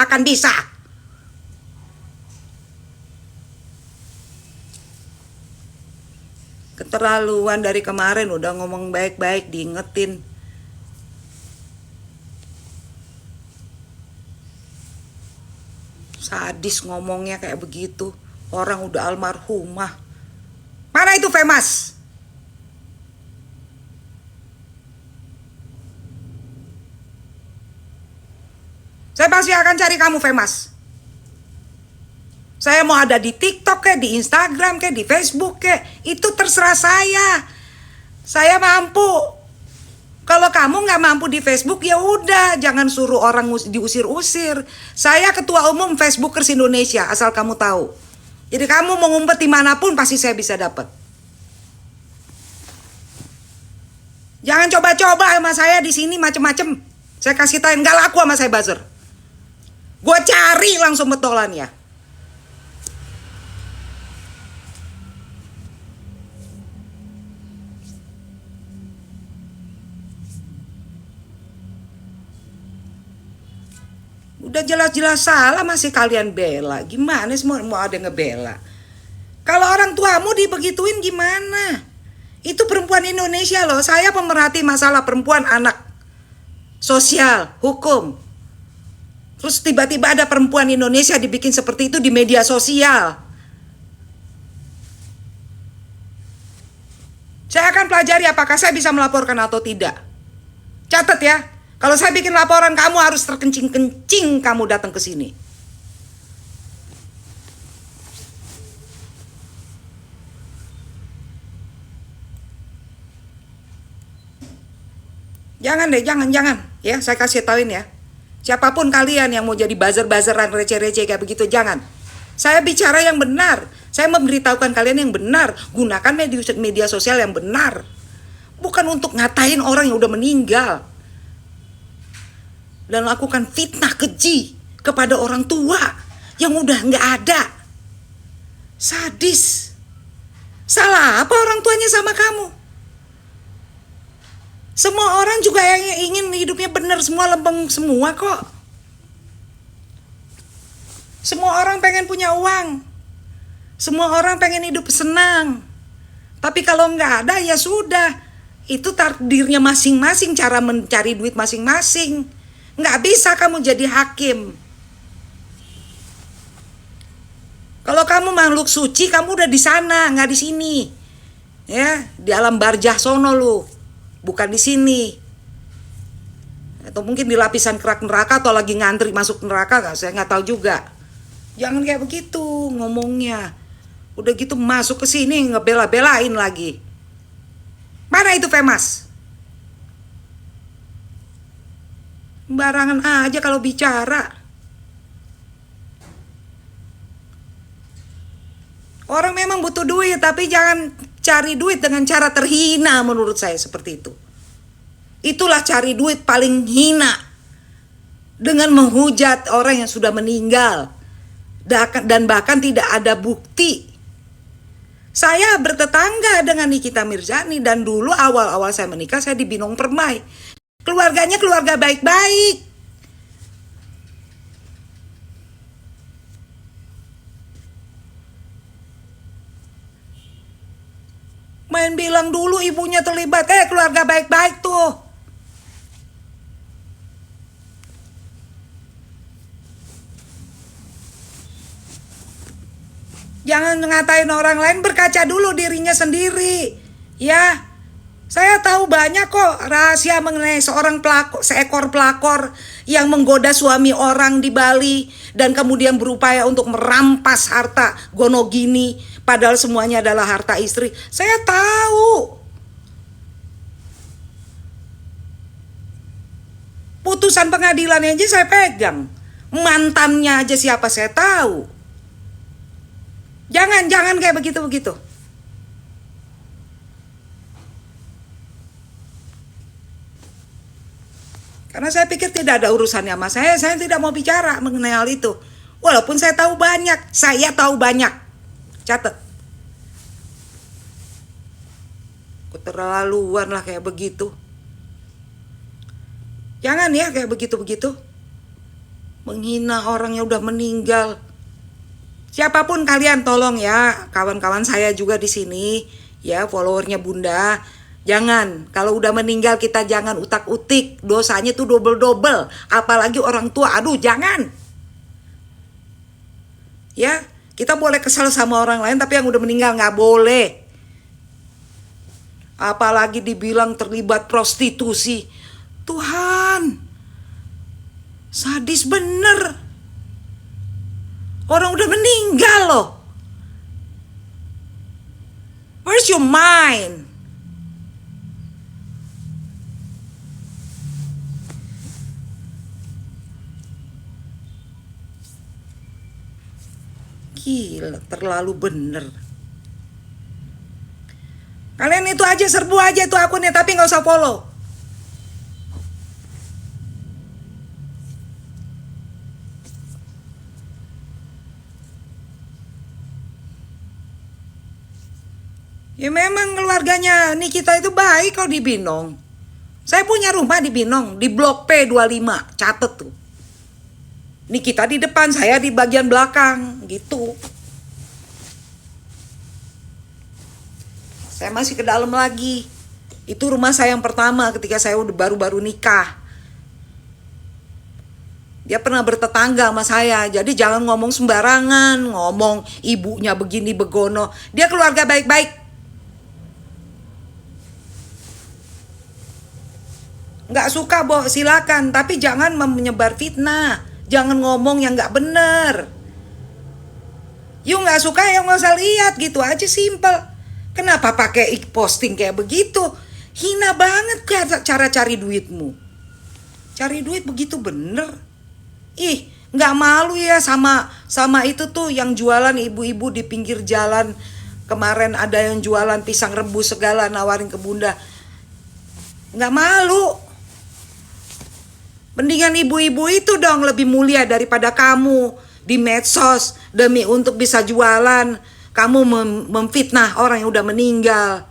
akan bisa. Keterlaluan dari kemarin udah ngomong baik-baik, diingetin. Sadis ngomongnya kayak begitu. Orang udah almarhumah. Mana itu Femas? Saya pasti akan cari kamu, Femas. Saya mau ada di TikTok kayak, di Instagram kayak, di Facebook kayak, itu terserah saya. Saya mampu. Kalau kamu nggak mampu di Facebook, ya udah, jangan suruh orang diusir-usir. Saya ketua umum Facebookers Indonesia, asal kamu tahu. Jadi kamu mau ngumpet dimanapun pasti saya bisa dapat. Jangan coba-coba sama saya di sini macem-macem. Saya kasih tahu, nggak laku sama saya buzzer. Gue cari langsung betolannya. Udah jelas-jelas salah masih kalian bela. Gimana sih mau ada ngebela? Kalau orang tuamu dibegituin gimana? Itu perempuan Indonesia loh. Saya pemerhati masalah perempuan, anak, sosial, hukum. Terus tiba-tiba ada perempuan Indonesia dibikin seperti itu di media sosial. Saya akan pelajari apakah saya bisa melaporkan atau tidak. Catat ya. Kalau saya bikin laporan, kamu harus terkencing-kencing kamu datang ke sini. Jangan deh, jangan. Ya, saya kasih tauin ya. Siapapun kalian yang mau jadi buzzer-buzzeran receh-receh kayak begitu, jangan. Saya bicara yang benar. Saya memberitahukan kalian yang benar. Gunakan media sosial yang benar. Bukan untuk ngatain orang yang udah meninggal. Dan lakukan fitnah keji kepada orang tua yang udah nggak ada. Sadis. Salah apa orang tuanya sama kamu? Semua orang juga yang ingin hidupnya benar, semua lempeng semua kok. Semua orang pengen punya uang. Semua orang pengen hidup senang. Tapi kalau nggak ada ya sudah. Itu takdirnya masing-masing, cara mencari duit masing-masing. Nggak bisa kamu jadi hakim. Kalau kamu makhluk suci, kamu udah di sana, nggak di sini. Ya, di alam barzah sono lu, bukan di sini. Atau mungkin di lapisan kerak neraka atau lagi ngantri masuk neraka, saya nggak tahu juga. Jangan kayak begitu ngomongnya. Udah gitu masuk ke sini ngebela-belain lagi. Mana itu Femas? Barangan aja kalau bicara. Orang memang butuh duit, tapi jangan cari duit dengan cara terhina, menurut saya seperti itu. Itulah cari duit paling hina. Dengan menghujat orang yang sudah meninggal. Dan bahkan tidak ada bukti. Saya bertetangga dengan Nikita Mirzani, dan dulu awal-awal saya menikah saya di Binong Permai. Keluarganya keluarga baik-baik. Main bilang dulu ibunya terlibat, keluarga baik-baik tuh. Jangan ngatain orang lain, berkaca dulu dirinya sendiri. Ya. Saya tahu banyak kok rahasia mengenai seekor pelakor yang menggoda suami orang di Bali dan kemudian berupaya untuk merampas harta Gonogini, padahal semuanya adalah harta istri. Saya tahu. Putusan pengadilannya aja saya pegang. Mantannya aja siapa saya tahu. Jangan kayak begitu-begitu. Karena saya pikir tidak ada urusannya sama saya tidak mau bicara mengenai hal itu. Walaupun saya tahu banyak. Catat. Keterlaluan lah kayak begitu. Jangan ya kayak begitu-begitu. menghina orang yang udah meninggal. Siapapun kalian tolong ya, kawan-kawan saya juga di sini, ya followernya Bunda. Jangan, kalau udah meninggal kita jangan utak-utik, dosanya tuh double-double. Apalagi orang tua, aduh jangan. Ya, kita boleh kesal sama orang lain, tapi yang udah meninggal nggak boleh. Apalagi dibilang terlibat prostitusi. Tuhan, sadis bener. Orang udah meninggal loh. Where's your mind? Gila, terlalu bener. Kalian itu aja serbu aja tuh akunnya, tapi nggak usah follow. Ya memang keluarganya Nikita itu baik kalau di Binong. Saya punya rumah di Binong, di Blok P25, catet tuh. Nikita di depan, saya di bagian belakang, gitu. Saya masih ke dalam lagi. Itu rumah saya yang pertama ketika saya udah baru-baru nikah. Dia pernah bertetangga sama saya, jadi jangan ngomong sembarangan, ngomong ibunya begini begono. Dia keluarga baik-baik. Nggak suka boh silakan, tapi jangan menyebar fitnah. Jangan ngomong yang nggak bener. You nggak suka ya nggak usah lihat, gitu aja simple. Kenapa pakai posting kayak begitu? Hina banget cara cari duitmu. Cari duit begitu bener. Ih, nggak malu ya sama itu tuh yang jualan ibu-ibu di pinggir jalan. Kemarin ada yang jualan pisang rebus segala nawarin ke Bunda. Nggak malu. Mendingan ibu-ibu itu dong lebih mulia daripada kamu di medsos demi untuk bisa jualan. Kamu memfitnah orang yang udah meninggal.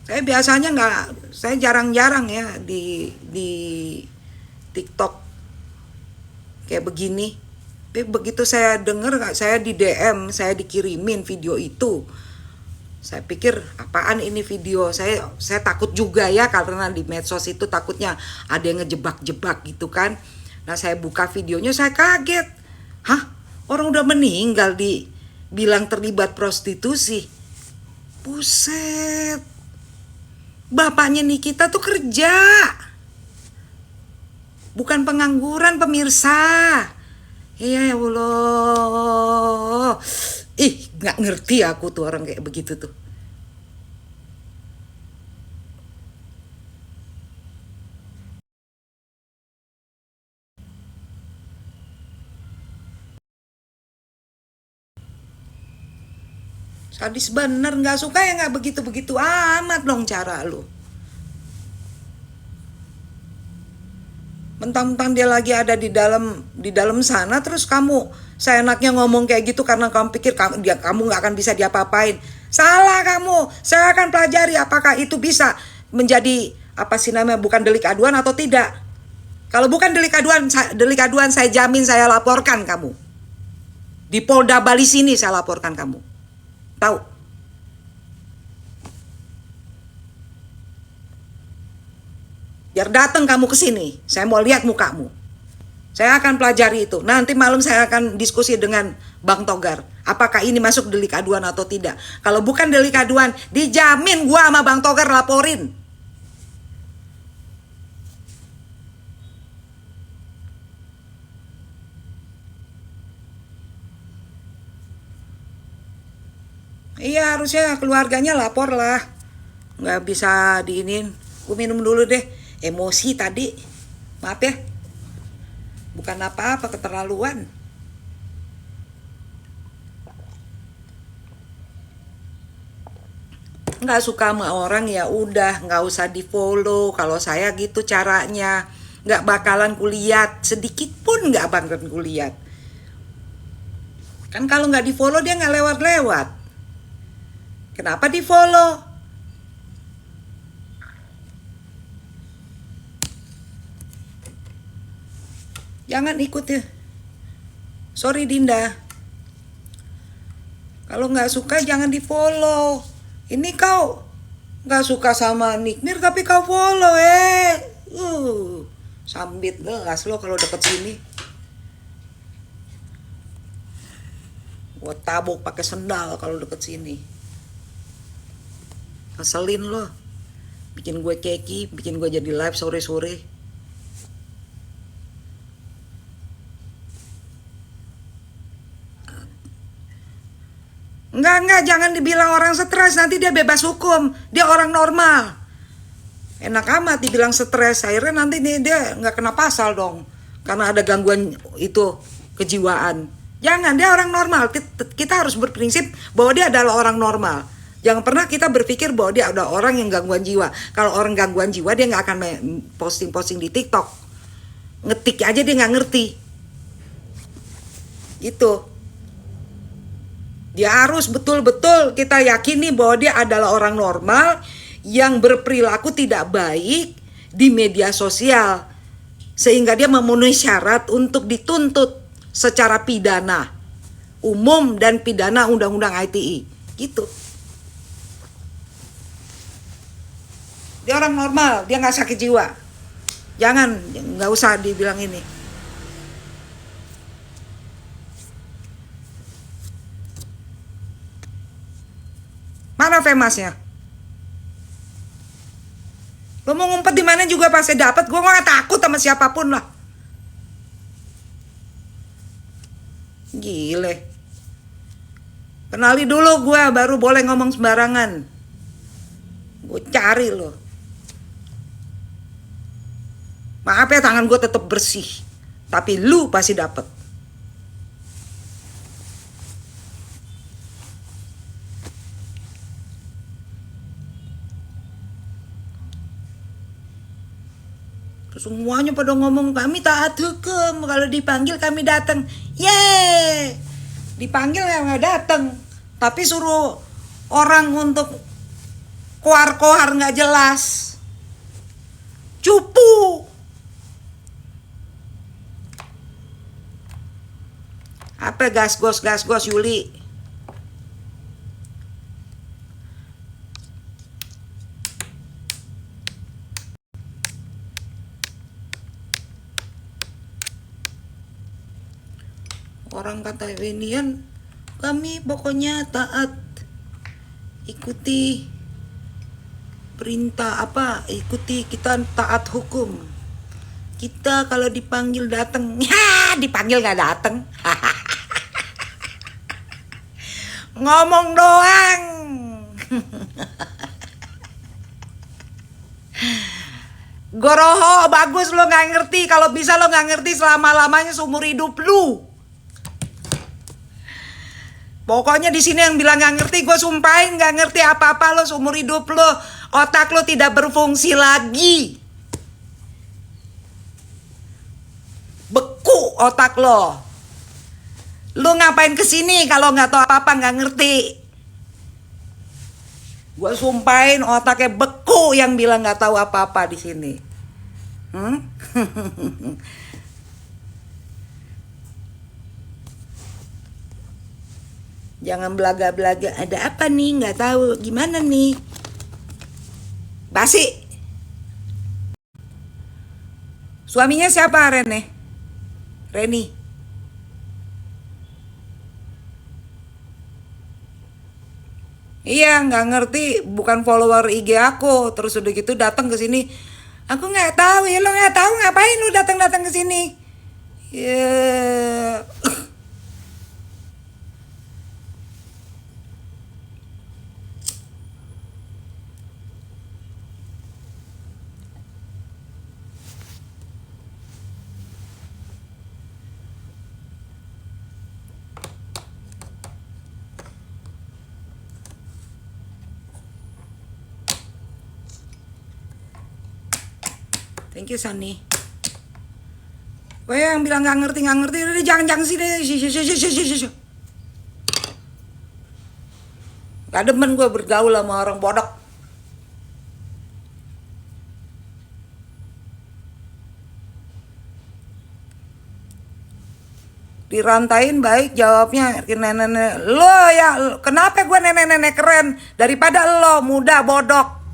Saya biasanya saya jarang-jarang ya di TikTok kayak begini. Tapi begitu saya dengar, saya di DM, saya dikirimin video itu. Saya pikir apaan ini video, saya takut juga ya karena di medsos itu takutnya ada yang ngejebak-jebak gitu kan. Nah saya buka videonya, saya kaget. Hah? Orang udah meninggal dibilang terlibat prostitusi. Buset. Bapaknya Nikita tuh kerja. Bukan pengangguran pemirsa. Ya Allah. Ih, nggak ngerti aku tuh orang kayak begitu tuh. Sadis bener, nggak suka ya nggak begitu-begitu amat dong cara lu. Mentang-mentang dia lagi ada di dalam sana, terus kamu seenaknya ngomong kayak gitu karena kamu pikir kamu nggak akan bisa diapa-apain. Salah kamu. Saya akan pelajari apakah itu bisa menjadi apa sih namanya, bukan delik aduan atau tidak. Kalau bukan delik aduan saya jamin saya laporkan kamu. Di Polda Bali sini saya laporkan kamu. Tahu? Biar datang kamu ke sini, saya mau lihat mukamu. Saya akan pelajari itu. Nanti malam saya akan diskusi dengan Bang Togar. Apakah ini masuk delik aduan atau tidak? Kalau bukan delik aduan, dijamin gua sama Bang Togar laporin. Iya, harusnya keluarganya lapor lah. Nggak bisa diinin. Gue minum dulu deh. Emosi tadi. Maaf ya. Bukan apa-apa, keterlaluan. Nggak suka sama orang ya udah, nggak usah di follow. Kalau saya gitu caranya, nggak bakalan kulihat, sedikit pun nggak bakalan kulihat. Kan kalau nggak di follow dia nggak lewat-lewat. Kenapa di follow? Jangan ikut ya. Sorry Dinda. Kalau nggak suka jangan di follow. Ini kau nggak suka sama Nikmir tapi kau follow sambit gelas lo kalau deket sini. Gua tabok pakai sendal kalau deket sini. Ngeselin lo. Bikin gue keki, bikin gue jadi live sore-sore. Enggak, jangan dibilang orang stres, nanti dia bebas hukum. Dia orang normal. Enak amat dibilang stres, akhirnya nanti nih dia nggak kena pasal dong. Karena ada gangguan itu, kejiwaan. Jangan, dia orang normal. Kita harus berprinsip bahwa dia adalah orang normal. Jangan pernah kita berpikir bahwa dia ada orang yang gangguan jiwa. Kalau orang gangguan jiwa dia nggak akan posting-posting di TikTok. Ngetik aja dia nggak ngerti. Gitu. Dia harus betul-betul kita yakini bahwa dia adalah orang normal yang berperilaku tidak baik di media sosial. Sehingga dia memenuhi syarat untuk dituntut secara pidana umum dan pidana undang-undang ITE. Gitu. Dia orang normal, dia nggak sakit jiwa. Jangan, nggak usah dibilang ini. Mana Femasnya? Lo mau ngumpet di mana juga pasti dapat. Gue nggak takut sama siapapun lah. Gile. Kenali dulu gue baru boleh ngomong sembarangan. Gue cari lo. Maaf ya tangan gue tetap bersih. Tapi lu pasti dapet. Semuanya pada ngomong kami taat hukum. Kalau dipanggil kami datang. Yeay. Dipanggil nggak datang. Tapi suruh orang untuk kohar-kohar nggak jelas. Cupu. Apa gas gos Yuli? Orang kata Venian, kami pokoknya taat, ikuti perintah ikuti, kita taat hukum. Kita kalau dipanggil datang, ya dipanggil nggak datang. Ngomong doang. Goroho bagus lo nggak ngerti. Kalau bisa lo nggak ngerti selama-lamanya seumur hidup lu. Pokoknya di sini yang bilang nggak ngerti, gue sumpahin nggak ngerti apa-apa lo seumur hidup lo. Otak lo tidak berfungsi lagi. Beku otak lo. Lu ngapain kesini kalau nggak tahu apa-apa, nggak ngerti? Gue sumpahin otaknya beku yang bilang nggak tahu apa-apa di sini. Jangan belaga-belaga. Ada apa nih? Nggak tahu gimana nih? Basi. Suaminya siapa Reni? Iya, nggak ngerti, bukan follower IG aku. Terus udah gitu datang ke sini. Aku nggak tahu ya, lo nggak tahu ngapain lu datang-datang ke sini? Ya. Thank you Sunny. Gue yang bilang nggak ngerti, udah jangan sini. Gak demen gue bergaul sama orang bodoh. Dirantain baik jawabnya nenek-nenek. Lo ya, kenapa gue nenek-nenek keren daripada lo muda bodok?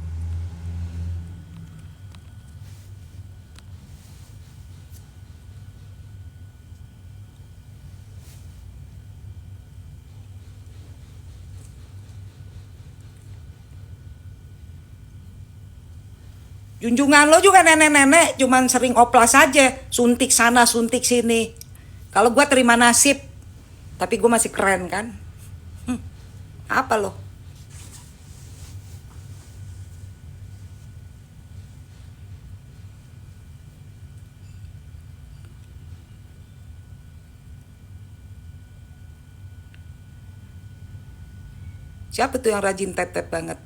Junjungan lo juga nenek-nenek, cuman sering oplas aja, suntik sana, suntik sini. Kalau gue terima nasib, tapi gue masih keren kan? Apa lo? Siapa tuh yang rajin tep-tep banget?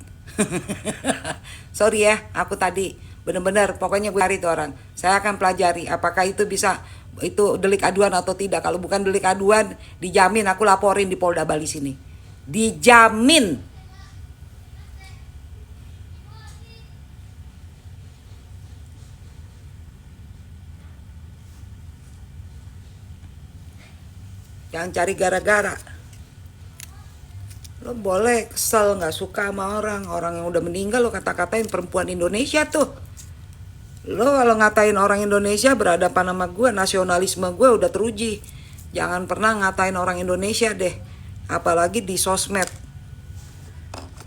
Sorry ya, aku tadi bener-bener pokoknya gue cari tuh orang. Saya akan pelajari apakah itu bisa itu delik aduan atau tidak. Kalau bukan delik aduan, dijamin aku laporin di Polda Bali sini. Dijamin. Jangan cari gara-gara. Lo boleh kesel nggak suka sama orang yang udah meninggal, lo kata-katain perempuan Indonesia tuh. Lo kalau ngatain orang Indonesia berhadapan sama gue, nasionalisme gue udah teruji. Jangan pernah ngatain orang Indonesia deh, apalagi di sosmed.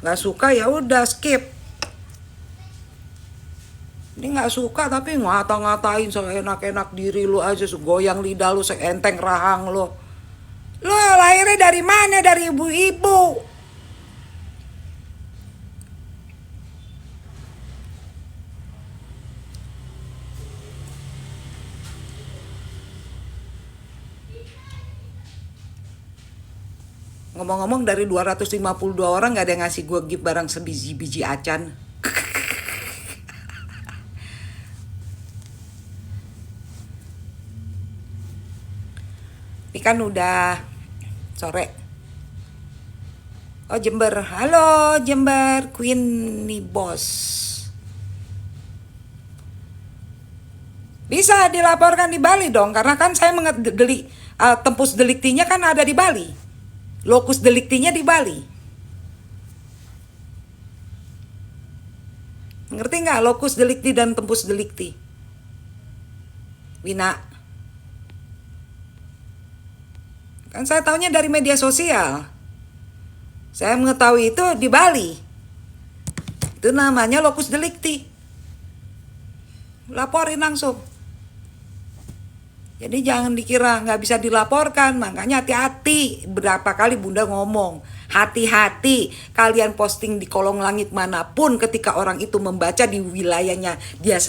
Nggak suka ya udah skip. Ini nggak suka tapi ngata-ngatain seenak-enak diri lo aja, goyang lidah lo, seenteng rahang lo. Lo lahirnya dari mana? Dari ibu-ibu. Ngomong-ngomong, dari 252 orang gak ada yang ngasih gue gift barang sebiji-biji acan. Ini kan udah sore. Oh Jember, halo Jember, Queen nih bos. Bisa dilaporkan di Bali dong, karena kan saya tempus deliktinya kan ada di Bali. Lokus deliktinya di Bali. Ngerti nggak lokus delikti dan tempus delikti? Wina. Kan saya taunya dari media sosial. Saya mengetahui itu di Bali. Itu namanya lokus delikti. Laporin langsung. Jadi jangan dikira nggak bisa dilaporkan. Makanya hati-hati. Berapa kali Bunda ngomong. Hati-hati kalian posting di kolong langit manapun ketika orang itu membaca di wilayahnya dia